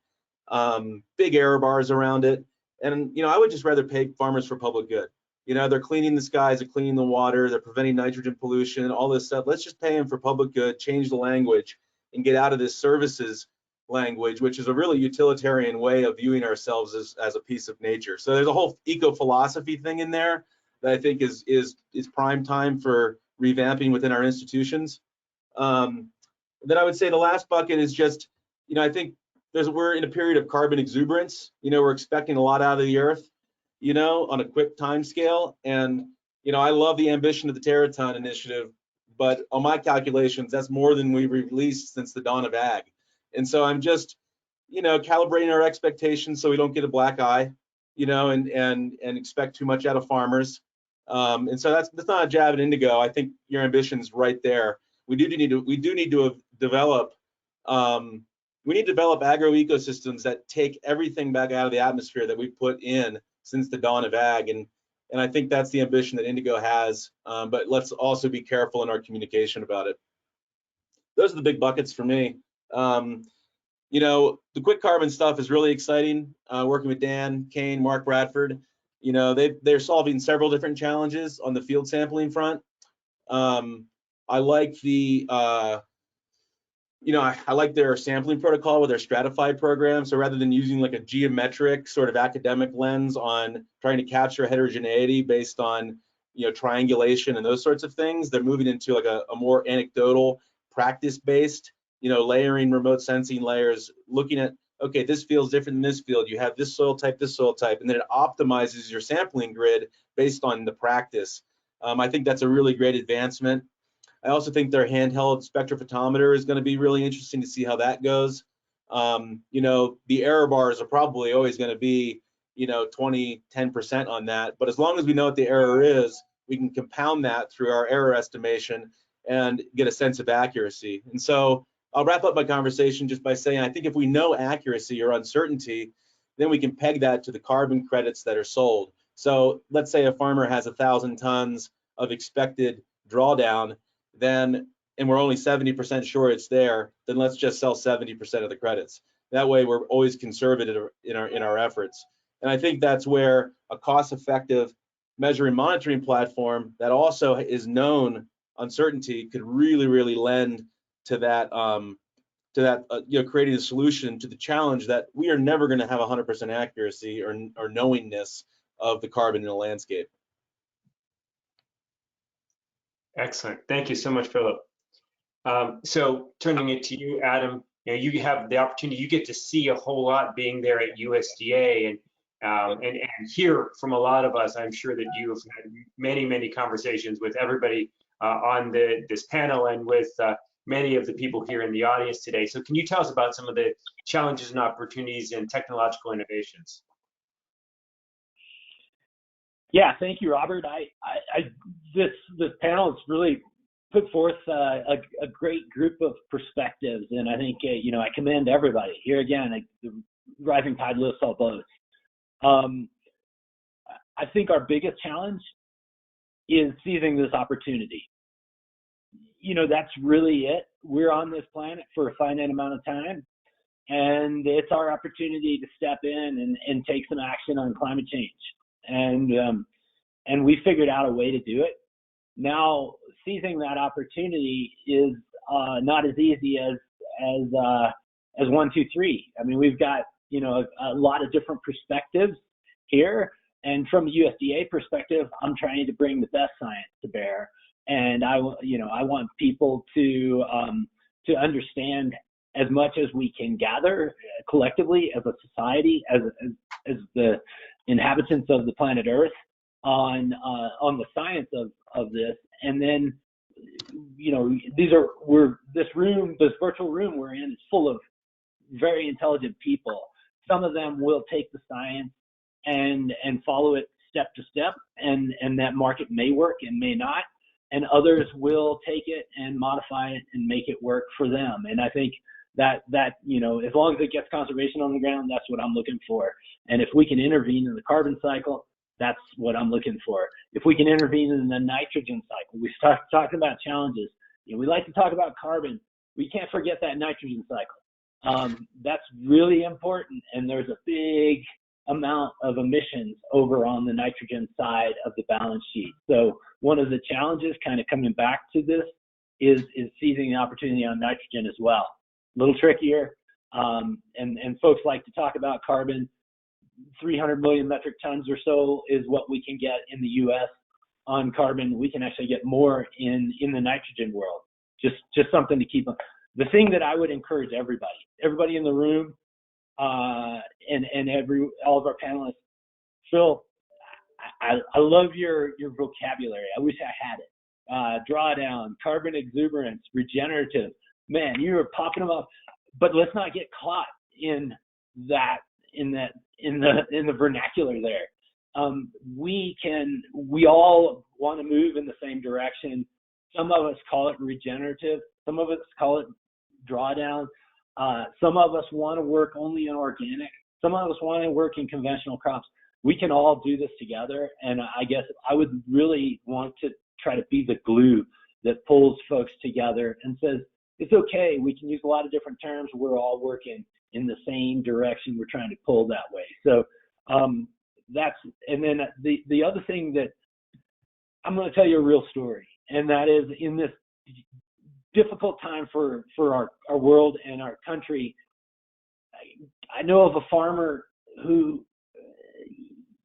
Big error bars around it. And, I would just rather pay farmers for public good. They're cleaning the skies, they're cleaning the water, they're preventing nitrogen pollution, all this stuff. Let's just pay them for public good, change the language, and get out of this services language, which is a really utilitarian way of viewing ourselves as a piece of nature. So there's a whole eco-philosophy thing in there that I think is prime time for revamping within our institutions. Then I would say the last bucket is just, I think we're in a period of carbon exuberance. We're expecting a lot out of the earth, on a quick time scale. And, I love the ambition of the Teraton initiative, but on my calculations, that's more than we've released since the dawn of ag. And so I'm just, calibrating our expectations so we don't get a black eye, and expect too much out of farmers. And so that's not a jab at Indigo. I think your ambition's right there. We do need to develop agro ecosystems that take everything back out of the atmosphere that we've put in since the dawn of ag. And I think that's the ambition that Indigo has. But let's also be careful in our communication about it. Those are the big buckets for me. The quick carbon stuff is really exciting. Working with Dan, Kane, Mark Bradford, they're solving several different challenges on the field sampling front. I like I like their sampling protocol with their stratified program. So rather than using like a geometric sort of academic lens on trying to capture heterogeneity based on, triangulation and those sorts of things, they're moving into like a more anecdotal, practice-based, layering remote sensing layers, looking at, okay, this field's different than this field. You have this soil type, and then it optimizes your sampling grid based on the practice. I think that's a really great advancement. I also think their handheld spectrophotometer is going to be really interesting to see how that goes. The error bars are probably always going to be, 10% on that. But as long as we know what the error is, we can compound that through our error estimation and get a sense of accuracy. And so I'll wrap up my conversation just by saying, I think if we know accuracy or uncertainty, then we can peg that to the carbon credits that are sold. So let's say a farmer has 1,000 tons of expected drawdown, and we're only 70% sure it's there, then let's just sell 70% of the credits. That way we're always conservative in our efforts. And I think that's where a cost-effective measuring monitoring platform that also is known uncertainty could really, really lend to that, creating a solution to the challenge that we are never going to have 100% accuracy or knowingness of the carbon in the landscape. Excellent. Thank you so much, Philip. So turning it to you, Adam, you have the opportunity, you get to see a whole lot being there at USDA and hear from a lot of us. I'm sure that you have had many, many conversations with everybody on this panel and with many of the people here in the audience today. So can you tell us about some of the challenges and opportunities and technological innovations? Yeah, thank you, Robert. This panel has really put forth a great group of perspectives, and I think I commend everybody. Here again, the rising tide lifts all boats. I think our biggest challenge is seizing this opportunity. That's really it. We're on this planet for a finite amount of time, and it's our opportunity to step in and take some action on climate change. And we figured out a way to do it. Now, seizing that opportunity is not as easy as 1, 2, 3. I mean, we've got a lot of different perspectives here, and from a USDA perspective, I'm trying to bring the best science to bear, and I want people to understand as much as we can gather collectively as a society, as the inhabitants of the planet Earth, on the science of this. And then this virtual room we're in is full of very intelligent people. Some of them will take the science and follow it step to step, and that market may work and may not, and others will take it and modify it and make it work for them. And I think that as long as it gets conservation on the ground, that's what I'm looking for. And if we can intervene in the carbon cycle, that's what I'm looking for. If we can intervene in the nitrogen cycle, we start talking about challenges. We like to talk about carbon. We can't forget that nitrogen cycle. That's really important, and there's a big amount of emissions over on the nitrogen side of the balance sheet. So one of the challenges, kind of coming back to this, is seizing the opportunity on nitrogen as well. A little trickier, and folks like to talk about carbon. 300 million metric tons or so is what we can get in the U.S. on carbon. We can actually get more in the nitrogen world. Just something to keep on. The thing that I would encourage everybody in the room, and all of our panelists. Phil, I love your vocabulary. I wish I had it. Drawdown, carbon exuberance, regenerative. Man, you were popping them up. But let's not get caught in the vernacular there. We all want to move in the same direction. Some of us call it regenerative. Some of us call it drawdown. Some of us want to work only in organic. Some of us want to work in conventional crops. We can all do this together. And I guess I would really want to try to be the glue that pulls folks together and says, it's okay. We can use a lot of different terms. We're all working in the same direction. We're trying to pull that way. So and then the other thing that I'm going to tell you a real story, and that is in this difficult time for our world and our country, I know of a farmer who,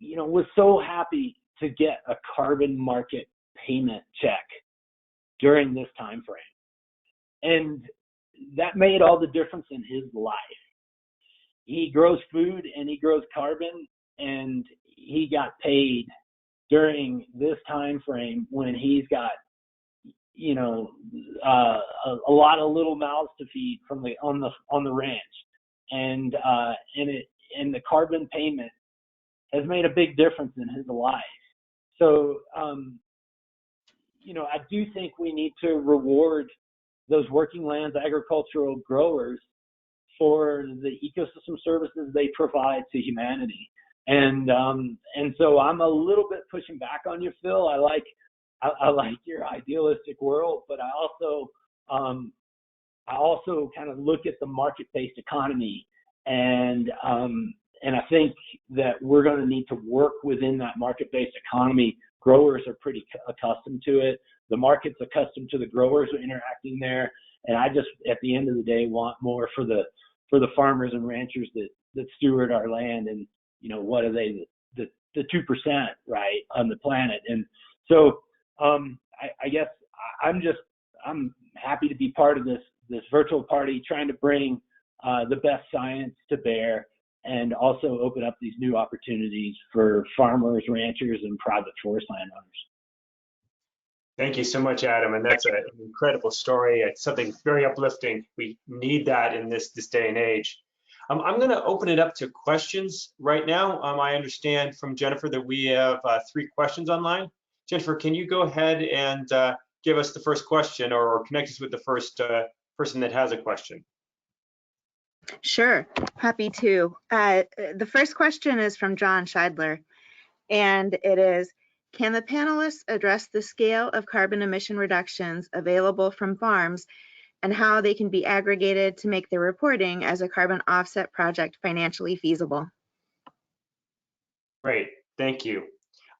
was so happy to get a carbon market payment check during this time frame. And that made all the difference in his life. He grows food and he grows carbon, and he got paid during this time frame when he's got, a lot of little mouths to feed on the ranch, and the carbon payment has made a big difference in his life. So, I do think we need to reward those working lands agricultural growers for the ecosystem services they provide to humanity. And so I'm a little bit pushing back on you, Phil. I like your idealistic world, but I also kind of look at the market-based economy, and I think that we're going to need to work within that market-based economy. Growers are pretty accustomed to it. The market's accustomed to the growers interacting there. And I just, at the end of the day, want more for the farmers and ranchers that steward our land. And, what are they? The 2%, right, on the planet. And so I guess I'm happy to be part of this virtual party, trying to bring the best science to bear, and also open up these new opportunities for farmers, ranchers, and private forest landowners. Thank you so much, Adam. And that's an incredible story. It's something very uplifting. We need that in this day and age. I'm going to open it up to questions right now. I understand from Jennifer that we have 3 questions online. Jennifer, can you go ahead and give us the first question, or connect us with the first person that has a question? Sure, happy to. The first question is from John Scheidler, and it is, can the panelists address the scale of carbon emission reductions available from farms and how they can be aggregated to make their reporting as a carbon offset project financially feasible? Great, thank you.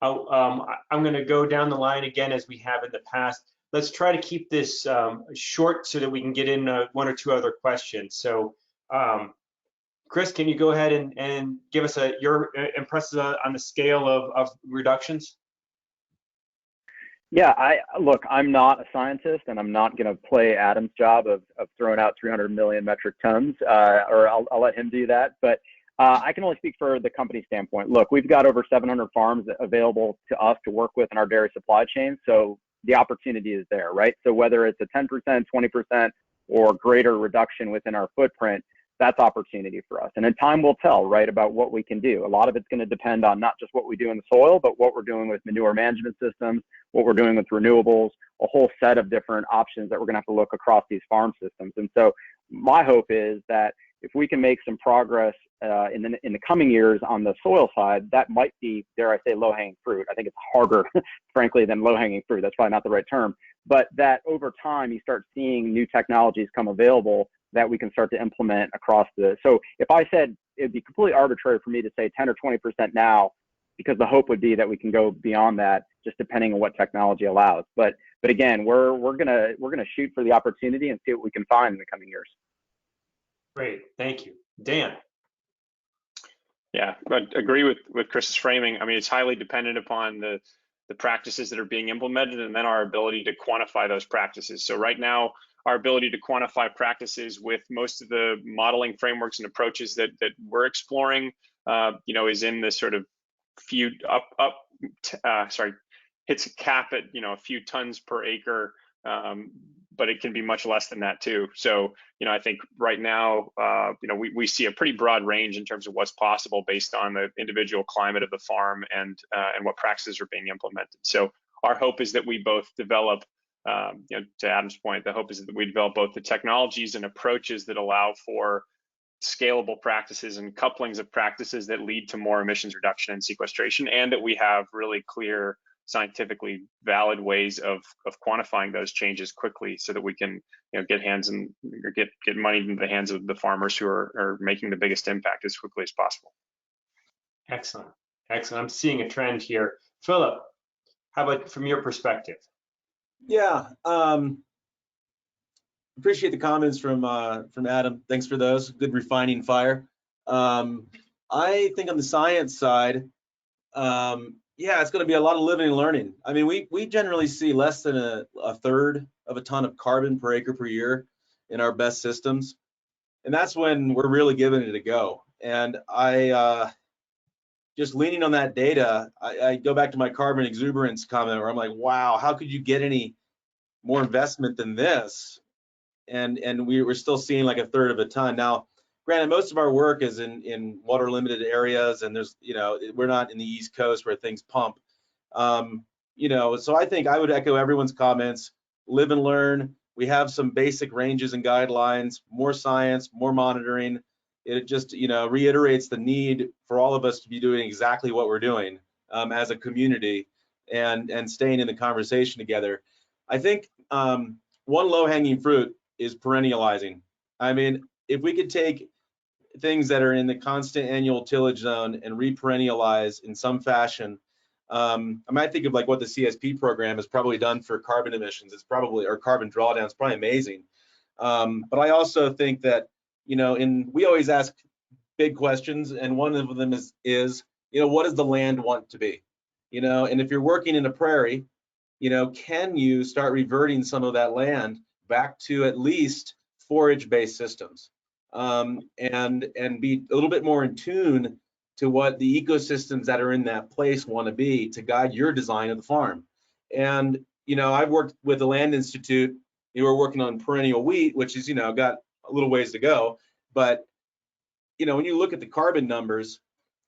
I'm going to go down the line again as we have in the past. Let's try to keep this short so that we can get in 1 or 2 other questions. So, Chris, can you go ahead and give us your impressions on the scale of reductions? Yeah, look, I'm not a scientist, and I'm not going to play Adam's job of throwing out 300 million metric tons, or I'll let him do that. But I can only speak for the company standpoint. Look, we've got over 700 farms available to us to work with in our dairy supply chain, so the opportunity is there, right? So whether it's a 10%, 20%, or greater reduction within our footprint, that's opportunity for us. And in time will tell, right, about what we can do. A lot of it's going to depend on not just what we do in the soil, but what we're doing with manure management systems, what we're doing with renewables, a whole set of different options that we're going to have to look across these farm systems. And so my hope is that if we can make some progress in the coming years on the soil side, that might be, dare I say, low-hanging fruit. I think it's harder, frankly, than low-hanging fruit. That's probably not the right term. But that over time, you start seeing new technologies come available that we can start to implement across so if I said, it'd be completely arbitrary for me to say 10 or 20% now, because the hope would be that we can go beyond that, just depending on what technology allows. But again, we're gonna shoot for the opportunity and see what we can find in the coming years. Great, thank you. Dan. Yeah, I agree with Chris's framing. I mean, it's highly dependent upon the practices that are being implemented, and then our ability to quantify those practices. So right now, our ability to quantify practices with most of the modeling frameworks and approaches that we're exploring, is in this sort of few hits a cap at a few tons per acre, but it can be much less than that too. So I think right now we see a pretty broad range in terms of what's possible based on the individual climate of the farm and what practices are being implemented. So our hope is that we both develop, to Adam's point, the hope is that we develop both the technologies and approaches that allow for scalable practices and couplings of practices that lead to more emissions reduction and sequestration, and that we have really clear, scientifically valid ways of quantifying those changes quickly, so that we can get money into the hands of the farmers who are making the biggest impact as quickly as possible. Excellent. I'm seeing a trend here. Philip, how about from your perspective? Yeah, appreciate the comments from Adam. Thanks for those. Good refining fire. I think on the science side, it's going to be a lot of living and learning. I mean, we generally see less than a third of a ton of carbon per acre per year in our best systems, and that's when we're really giving it a go. And I just leaning on that data, I go back to my carbon exuberance comment where I'm like, wow, how could you get any more investment than this? And we're still seeing like a third of a ton. Now, granted, most of our work is in water limited areas, and there's, we're not in the East Coast where things pump. So I think I would echo everyone's comments, live and learn. We have some basic ranges and guidelines, more science, more monitoring. It just, reiterates the need for all of us to be doing exactly what we're doing as a community and staying in the conversation together. I think one low-hanging fruit is perennializing. I mean, if we could take things that are in the constant annual tillage zone and re-perennialize in some fashion, I might think of like what the CSP program has probably done for carbon emissions. It's probably, or carbon drawdown, it's probably amazing. But I also think that, we always ask big questions, and one of them is what does the land want to be? And if you're working in a prairie, can you start reverting some of that land back to at least forage-based systems, and be a little bit more in tune to what the ecosystems that are in that place want to be to guide your design of the farm. And I've worked with the Land Institute. We're working on perennial wheat, which is got a little ways to go. But when you look at the carbon numbers,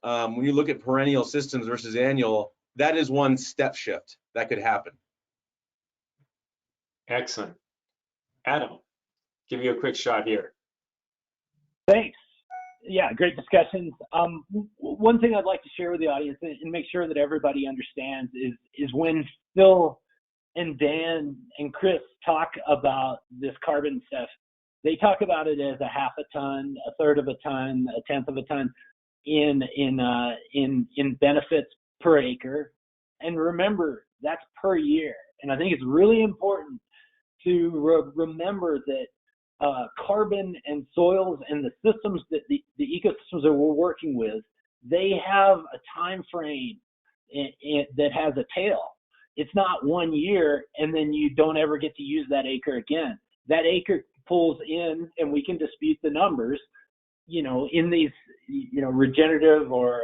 when you look at perennial systems versus annual, that is one step shift that could happen. Excellent. Adam, give you a quick shot here. Thanks. Yeah, great discussions. One thing I'd like to share with the audience and make sure that everybody understands is when Phil and Dan and Chris talk about this carbon stuff, they talk about it as a half a ton, a third of a ton, a tenth of a ton in benefits per acre. And remember, that's per year. And I think it's really important to remember that carbon and soils and the systems that the ecosystems that we're working with, they have a time frame that has a tail. It's not 1 year and then you don't ever get to use that acre again. That acre pulls in, and we can dispute the numbers, in these, regenerative or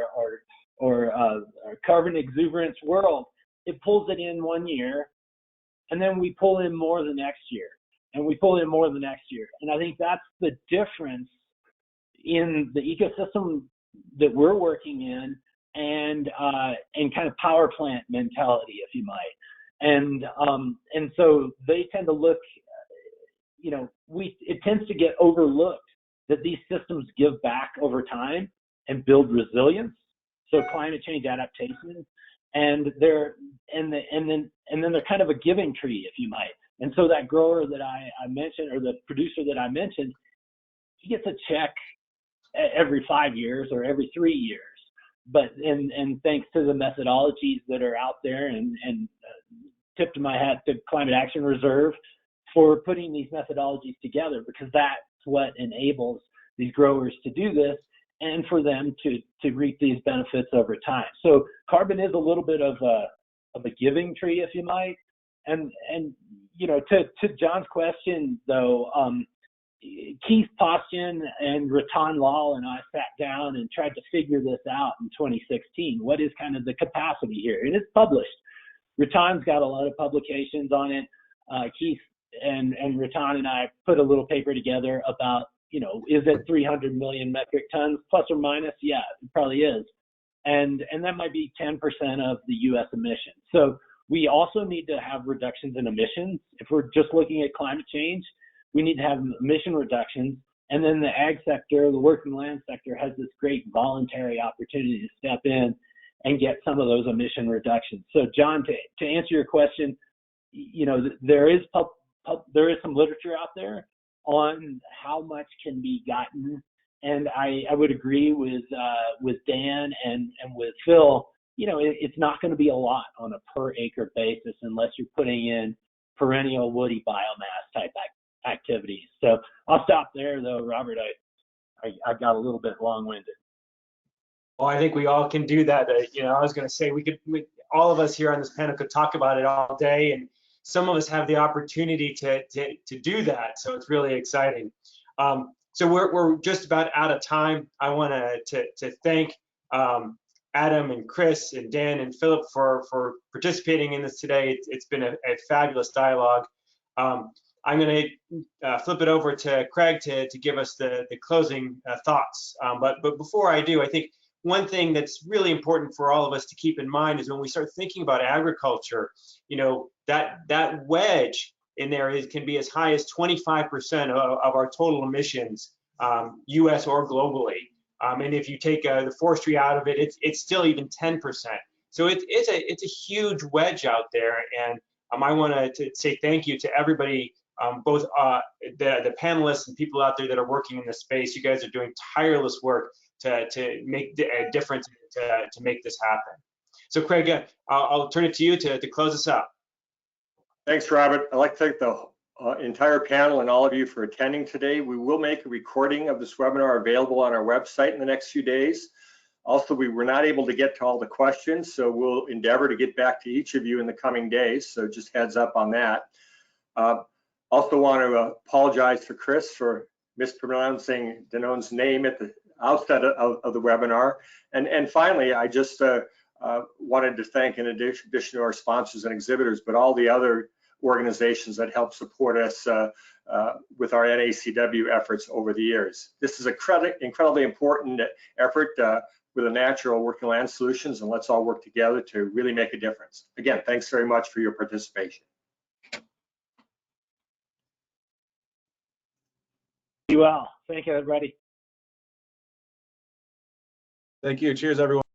carbon exuberance world, it pulls it in 1 year, and then we pull in more the next year, and we pull in more the next year. And I think that's the difference in the ecosystem that we're working in and kind of power plant mentality, if you might. And so they tend to look, it tends to get overlooked that these systems give back over time and build resilience. So climate change adaptation, and then they're kind of a giving tree, if you might. And so that grower that I mentioned, or the producer that I mentioned, he gets a check every 5 years or every 3 years. But and thanks to the methodologies that are out there, and tip to my hat to Climate Action Reserve for putting these methodologies together, because that's what enables these growers to do this and for them to reap these benefits over time. So carbon is a little bit of a giving tree, if you might, and you know, to John's question though, Keith Postian and Ratan Lal and I sat down and tried to figure this out in 2016. What is kind of the capacity here? And it's published. Ratan's got a lot of publications on it. Keith and Ratan and I put a little paper together about, you know, is it 300 million metric tons plus or minus? Yeah, it probably is. And that might be 10% of the U.S. emissions. So we also need to have reductions in emissions. If we're just looking at climate change, we need to have emission reductions. And then the ag sector, the working land sector, has this great voluntary opportunity to step in and get some of those emission reductions. So John, to answer your question, you know, there is some literature out there on how much can be gotten. And I would agree with Dan and with Phil, you know, it's not going to be a lot on a per acre basis unless you're putting in perennial woody biomass type activities. So I'll stop there though, Robert. I got a little bit long-winded. Well, I think we all can do that. You know, I was going to say all of us here on this panel could talk about it all day, and some of us have the opportunity to do that. So it's really exciting. So we're just about out of time. I want to thank Adam and Chris and Dan and Philip for participating in this today. It's been a fabulous dialogue. I'm going to flip it over to Craig to give us the closing thoughts. But before I do, I think one thing that's really important for all of us to keep in mind is when we start thinking about agriculture, you know, that wedge in there can be as high as 25% of our total emissions, US or globally. And if you take the forestry out of it, it's still even 10%. So it's a huge wedge out there. And I want to say thank you to everybody, both the panelists and people out there that are working in this space. You guys are doing tireless work to make a difference, to make this happen. So Craig, I'll turn it to you to close us out. Thanks, Robert. I'd like to thank the entire panel and all of you for attending today. We will make a recording of this webinar available on our website in the next few days. Also, we were not able to get to all the questions, so we'll endeavor to get back to each of you in the coming days, so just heads up on that. Also want to apologize for Chris for mispronouncing Danone's name at the outset of the webinar. And finally, I just wanted to thank, in addition to our sponsors and exhibitors, but all the other organizations that help support us with our NACW efforts over the years. This is a incredibly important effort with the Natural Working Land Solutions, and let's all work together to really make a difference. Again, thanks very much for your participation. Be well. Thank you, everybody. Thank you. Cheers, everyone.